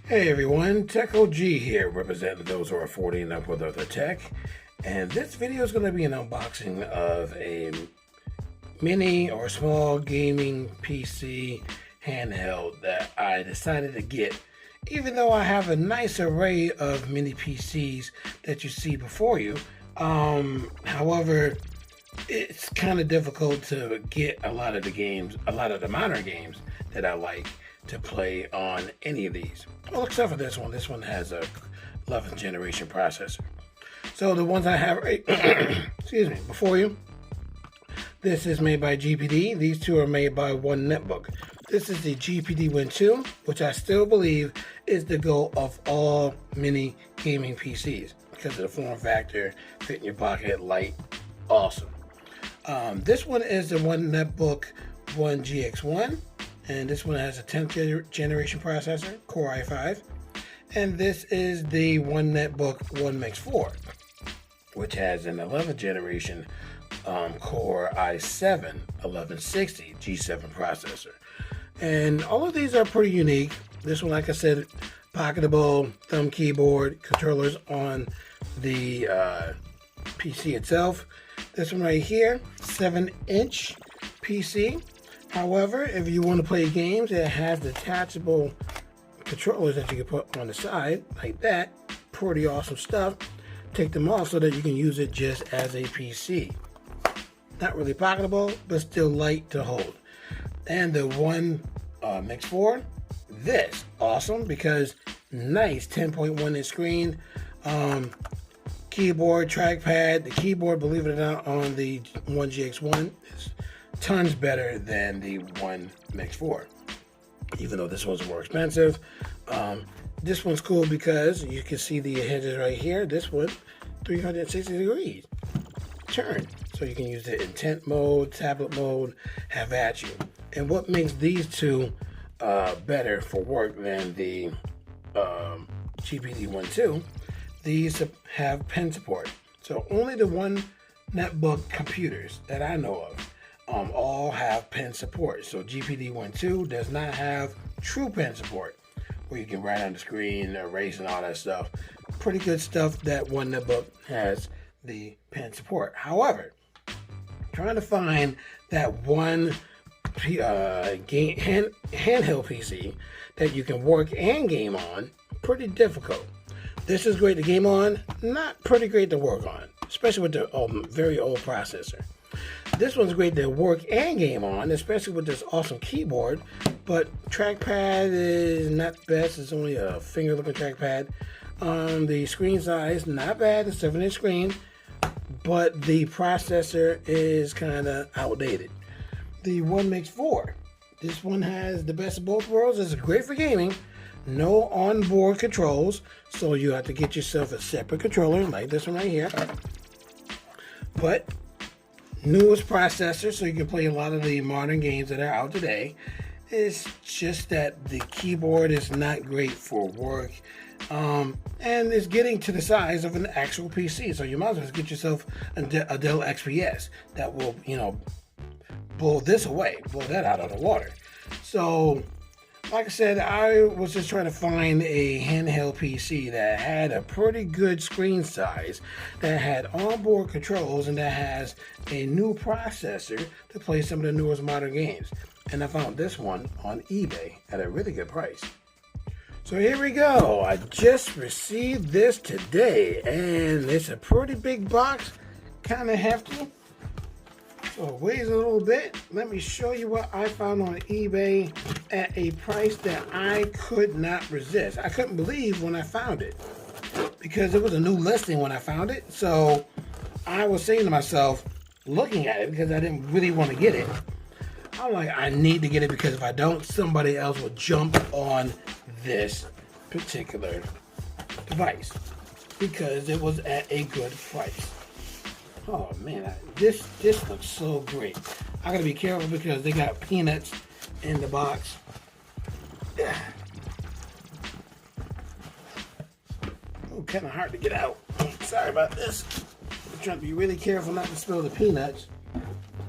Hey everyone, Tech OG here, representing those who are 40 and up with other tech. And this video is going to be an unboxing of a mini or small gaming PC handheld that I decided to get. Even though I have a nice array of mini PCs that you see before you, however, it's kind of difficult to get a lot of the modern games that I like to play on any of these. Well, except for this one. This one has a 11th generation processor. So the ones I have right, excuse me, before you, this is made by GPD. These two are made by One Netbook. This is the GPD Win 2, which I still believe is the goal of all mini gaming PCs because of the form factor, fit in your pocket, light, awesome. This one is the One Netbook One GX1. And this one has a 10th generation processor, Core i5. And this is the One Netbook OneXPlayer, which has an 11th generation Core i7 1160 G7 processor. And all of these are pretty unique. This one, like I said, pocketable thumb keyboard, controllers on the PC itself. This one right here, 7-inch PC. However, if you want to play games, it has detachable controllers that you can put on the side, like that. Pretty awesome stuff. Take them off so that you can use it just as a PC. Not really pocketable, but still light to hold. And the One X4, this, awesome, because nice 10.1-inch screen. Keyboard, trackpad. The keyboard, believe it or not, on the One GX1 is tons better than the One X4, even though this one's more expensive. This one's cool because you can see the hinges right here. This one, 360 degrees turn, so you can use it in tent mode, tablet mode, have at you. And what makes these two better for work than the GPD One 2, these have pen support. So only the One Netbook computers that I know of all have pen support. So GPD One 2 does not have true pen support, where you can write on the screen, erase and all that stuff. Pretty good stuff that One Netbook has the pen support. However, trying to find that one handheld PC that you can work and game on, pretty difficult. This is great to game on, not pretty great to work on, especially with the very old processor. This one's great to work and game on, especially with this awesome keyboard, but trackpad is not the best. It's only a finger-looking trackpad. The screen size, not bad, it's a 7-inch screen, but the processor is kind of outdated. The One X4, this one has the best of both worlds. It's great for gaming. No onboard controls, so you have to get yourself a separate controller, like this one right here. But newest processor, so you can play a lot of the modern games that are out today. It's just that the keyboard is not great for work, and it's getting to the size of an actual PC. So you might as well get yourself a Dell XPS that will, blow that out of the water. So, like I said, I was just trying to find a handheld PC that had a pretty good screen size, that had onboard controls, and that has a new processor to play some of the newest modern games. And I found this one on eBay at a really good price. So here we go. I just received this today, and it's a pretty big box, kind of hefty. So it weighs a little bit. Let me show you what I found on eBay at a price that I could not resist. I couldn't believe when I found it because it was a new listing when I found it. So I was saying to myself, looking at it, because I didn't really want to get it, I'm like, I need to get it because if I don't, somebody else will jump on this particular device because it was at a good price. Oh man, this looks so great. I gotta be careful because they got peanuts in the box. Oh, kind of hard to get out. Sorry about this. I'm trying to be really careful not to spill the peanuts.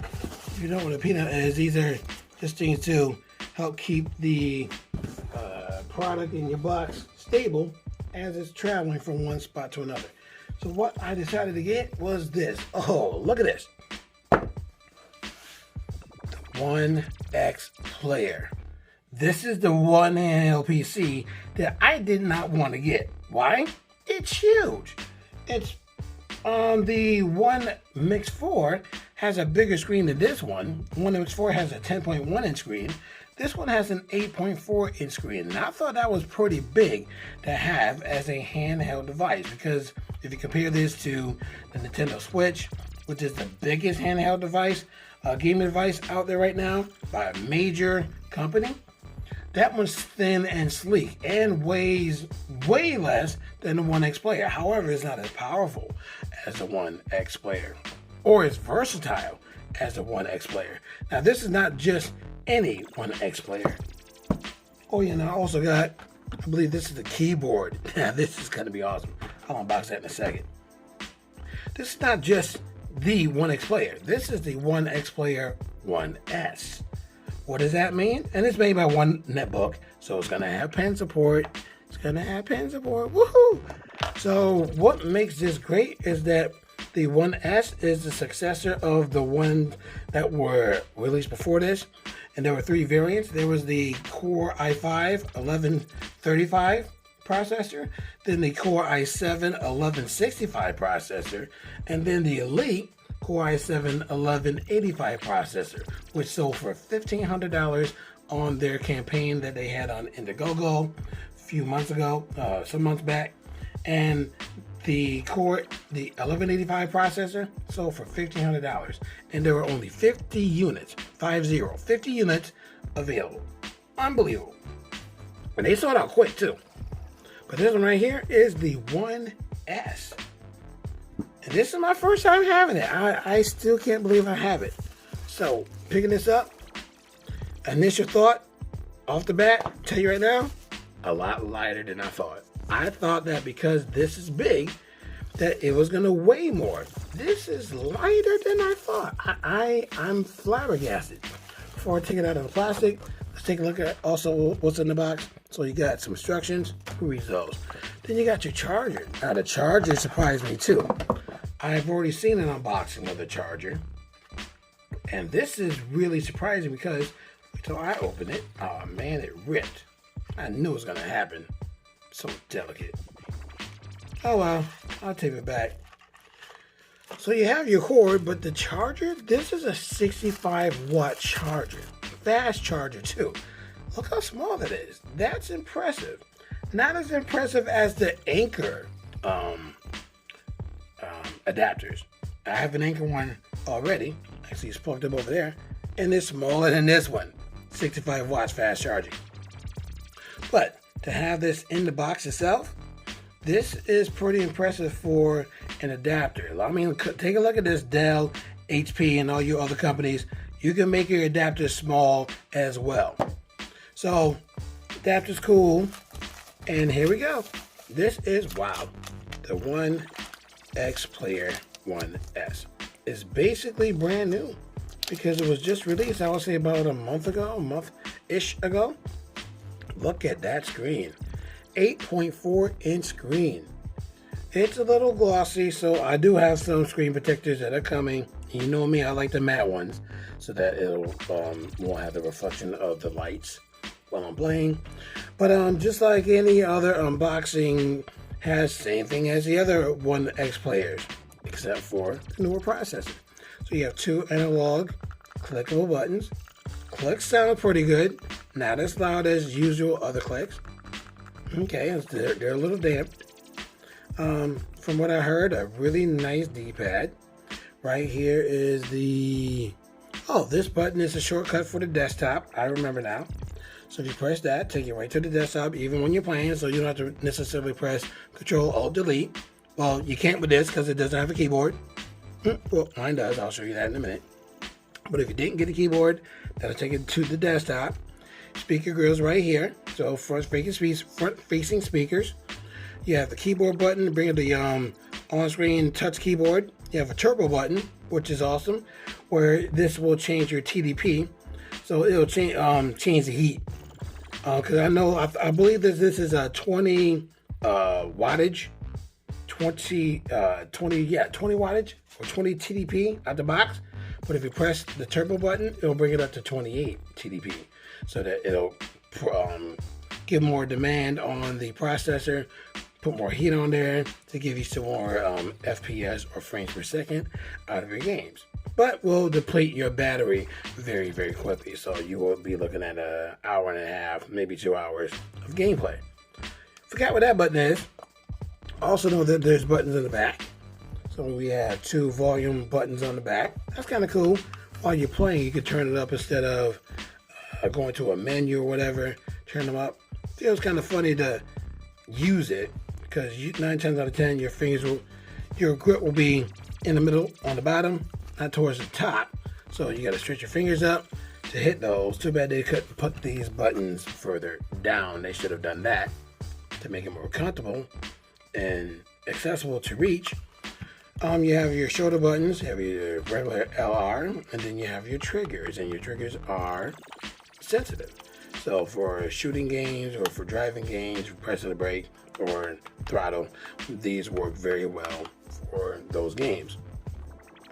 If you know what a peanut is, these are just things to help keep the product in your box stable as it's traveling from one spot to another. So what I decided to get was this. Oh, look at this. The OneXPlayer. This is the one handheld PC that I did not want to get. Why? It's huge. It's the One Mix 4 has a bigger screen than this one. One Mix 4 has a 10.1 inch screen. This one has an 8.4 inch screen. And I thought that was pretty big to have as a handheld device, because if you compare this to the Nintendo Switch, which is the biggest handheld device, gaming device out there right now by a major company, that one's thin and sleek and weighs way less than the OneXPlayer. However, it's not as powerful as the OneXPlayer or as versatile as the OneXPlayer. Now, this is not just any OneXPlayer. Oh, yeah, and I also got, I believe this is the keyboard. Now, this is going to be awesome. I'll unbox that in a second. This is not just the OneXPlayer. This is the OneXPlayer 1S. What does that mean? And it's made by One Netbook, so it's going to have pen support. It's going to have pen support. Woohoo! So what makes this great is that the 1S is the successor of the one that were released before this. And there were 3 variants. There was the Core i5 1135 processor, then the Core i7 1165 processor, and then the Elite Core i7 1185 processor, which sold for $1,500 on their campaign that they had on Indiegogo a few months ago, some months back. And the 1185 processor sold for $1,500, and there were only 50 units, 50 units available. Unbelievable. And they sold out quick too. But this one right here is the 1S. And this is my first time having it. I still can't believe I have it. So, picking this up, initial thought, off the bat, tell you right now, a lot lighter than I thought. I thought that because this is big, that it was going to weigh more. This is lighter than I thought. I'm flabbergasted. Before I take it out of the plastic, let's take a look at also what's in the box. So you got some instructions. Who reads those? Then you got your charger. Now the charger surprised me too. I've already seen an unboxing of the charger, and this is really surprising because until I opened it, oh man, it ripped. I knew it was going to happen. So delicate. Oh well, I'll take it back. So you have your cord, but the charger, this is a 65 watt charger. Fast charger too. Look how small that is. That's impressive. Not as impressive as the Anchor adapters. I have an Anchor one already. Actually, it's plugged up over there. And it's smaller than this one. 65 watts fast charging. But to have this in the box itself, this is pretty impressive for an adapter. I mean, take a look at this Dell, HP, and all your other companies. You can make your adapter small as well. So, adapter's cool. And here we go. This is, wow, the OneXPlayer 1S. It's basically brand new because it was just released, I would say about a month-ish ago. Look at that screen. 8.4 inch screen. It's a little glossy, so I do have some screen protectors that are coming. You know me, I like the matte ones so that it'll won't have the reflection of the lights while I'm playing. But just like any other unboxing, has same thing as the other OneXPlayers, except for the newer processor. So you have 2 analog clickable buttons. Clicks sound pretty good, not as loud as usual other clicks. Okay, they're a little damped. From what I heard, a really nice D-pad. Right here is the... Oh, this button is a shortcut for the desktop. I remember now. So if you press that, take you right to the desktop, even when you're playing, so you don't have to necessarily press Control-Alt-Delete. Well, you can't with this because it doesn't have a keyboard. Well, mine does. I'll show you that in a minute. But if you didn't get a keyboard, that'll take it to the desktop. Speaker grills right here. So front-facing speakers. You have the keyboard button to bring up the on-screen touch keyboard. You have a turbo button, which is awesome, where this will change your TDP. So it'll change the heat Because I believe that this is a 20 wattage, 20 wattage or 20 TDP out the box. But if you press the turbo button, it'll bring it up to 28 TDP, so that it'll give more demand on the processor, put more heat on there to give you some more FPS or frames per second out of your games. But will deplete your battery very, very quickly. So you will be looking at an hour and a half, maybe 2 hours of gameplay. Forgot what that button is. Also know that there's buttons in the back. So we have 2 volume buttons on the back. That's kind of cool. While you're playing, you can turn it up instead of going to a menu or whatever. Turn them up. Feels kind of funny to use it because 9 times out of 10, your grip will be in the middle on the bottom, not towards the top. So you got to stretch your fingers up to hit those. Too bad they couldn't put these buttons further down. They should have done that to make it more comfortable and accessible to reach. You have your shoulder buttons, you have your regular LR, and then you have your triggers, and your triggers are sensitive. So for shooting games or for driving games, for pressing the brake or throttle, these work very well for those games.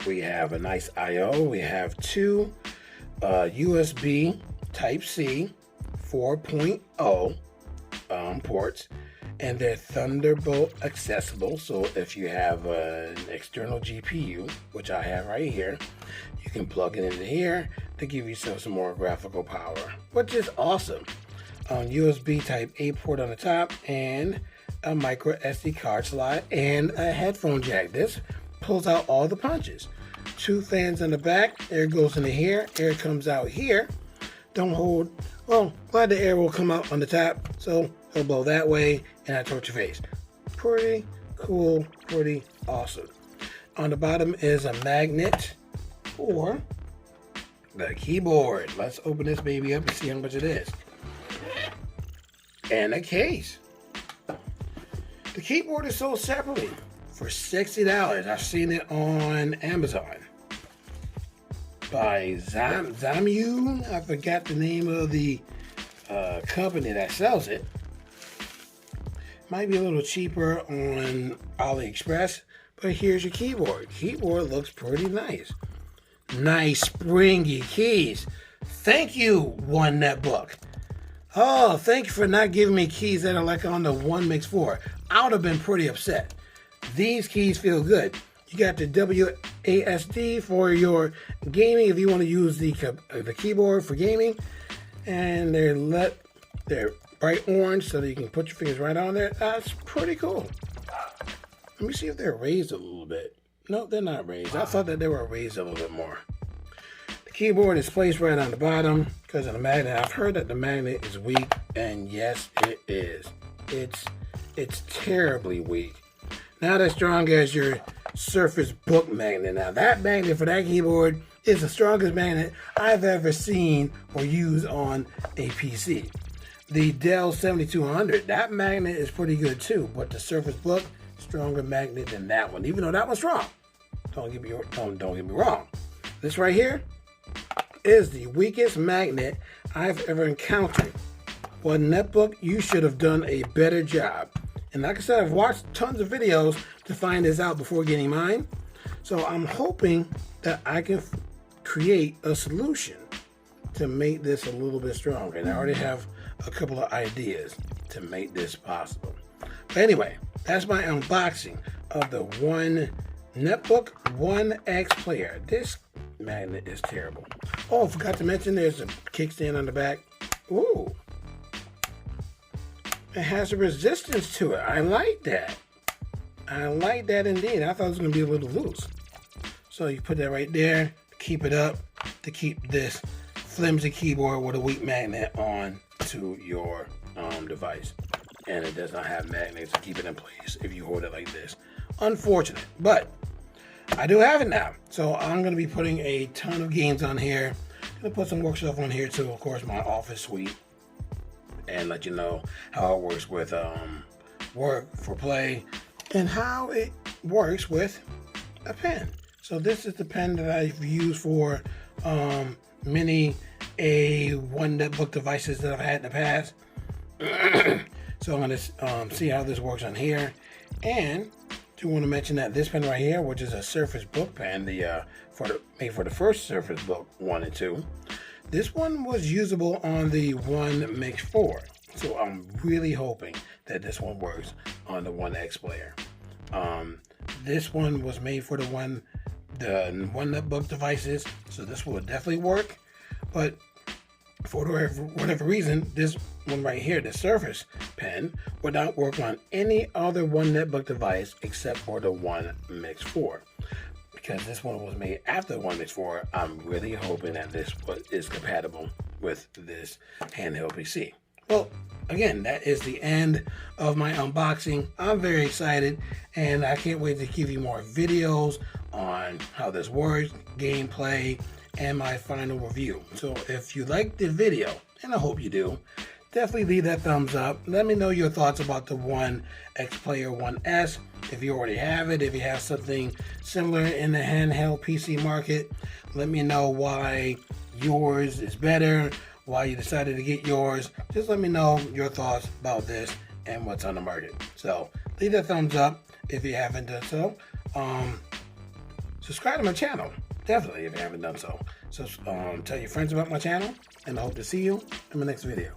We have a nice I/O. We have 2 USB Type-C 4.0 ports, and they're Thunderbolt accessible. So if you have an external GPU, which I have right here, you can plug it into here to give yourself some more graphical power, which is awesome. USB Type-A port on the top, and a micro SD card slot, and a headphone jack. This pulls out all the punches. 2 fans on the back. Air goes into here. Air comes out here. Don't hold. Well, glad the air will come out on the top, so it'll blow that way and not torch your face. Pretty cool. Pretty awesome. On the bottom is a magnet for the keyboard. Let's open this baby up and see how much it is. And a case. The keyboard is sold separately for $60. I've seen it on Amazon by Zamu. I forgot the name of the company that sells it. Might be a little cheaper on AliExpress, but here's your keyboard. Keyboard looks pretty nice. Nice springy keys. Thank you, OneXPlayer. Oh, thank you for not giving me keys that are like on the OneXPlayer 4. I would have been pretty upset. These keys feel good. You got the WASD for your gaming if you want to use the keyboard for gaming, and they're bright orange so that you can put your fingers right on there. That's pretty cool. Let me see if they're raised a little bit. No, they're not raised. I thought that they were raised a little bit more. The keyboard is placed right on the bottom because of the magnet. I've heard that the magnet is weak, and yes, it is. It's terribly weak. Not as strong as your Surface Book magnet. Now that magnet for that keyboard is the strongest magnet I've ever seen or used on a PC. The Dell 7200, that magnet is pretty good too, but the Surface Book, stronger magnet than that one, even though that one's strong. Don't get me wrong. This right here is the weakest magnet I've ever encountered. Well, Netbook, you should have done a better job. And like I said, I've watched tons of videos to find this out before getting mine. So I'm hoping that I can create a solution to make this a little bit stronger. And I already have a couple of ideas to make this possible. But anyway, that's my unboxing of the Netbook OneXPlayer. This magnet is terrible. Oh, forgot to mention there's a kickstand on the back. Ooh. It has a resistance to it. I like that. I like that indeed. I thought it was going to be a little loose. So you put that right there to keep it up, to keep this flimsy keyboard with a weak magnet on to your device. And it does not have magnets to keep it in place if you hold it like this. Unfortunate, but I do have it now. So I'm going to be putting a ton of games on here. I'm going to put some work stuff on here too. Of course, my office suite. And let you know how it works with work for play and how it works with a pen. So this is the pen that I've used for many Netbook devices that I've had in the past. So I'm going to see how this works on here. And do want to mention that this pen right here, which is a Surface Book pen, made for the first Surface Book 1 and 2, this one was usable on the OneXPlayer. So I'm really hoping that this one works on the OneXPlayer. This one was made for the one netbook devices, so this will definitely work. But for whatever reason, this one right here, the Surface pen, would not work on any other one netbook device except for the OneXPlayer. Because this one was made after the OneXPlayer, I'm really hoping that this is compatible with this handheld PC. Well, again, that is the end of my unboxing. I'm very excited, and I can't wait to give you more videos on how this works, gameplay, and my final review. So if you liked the video, and I hope you do, definitely leave that thumbs up. Let me know your thoughts about the OneXPlayer 1S. If you already have it, if you have something similar in the handheld PC market, let me know why yours is better, why you decided to get yours. Just let me know your thoughts about this and what's on the market. So leave that thumbs up if you haven't done so. Subscribe to my channel, definitely, if you haven't done so. So tell your friends about my channel, and I hope to see you in my next video.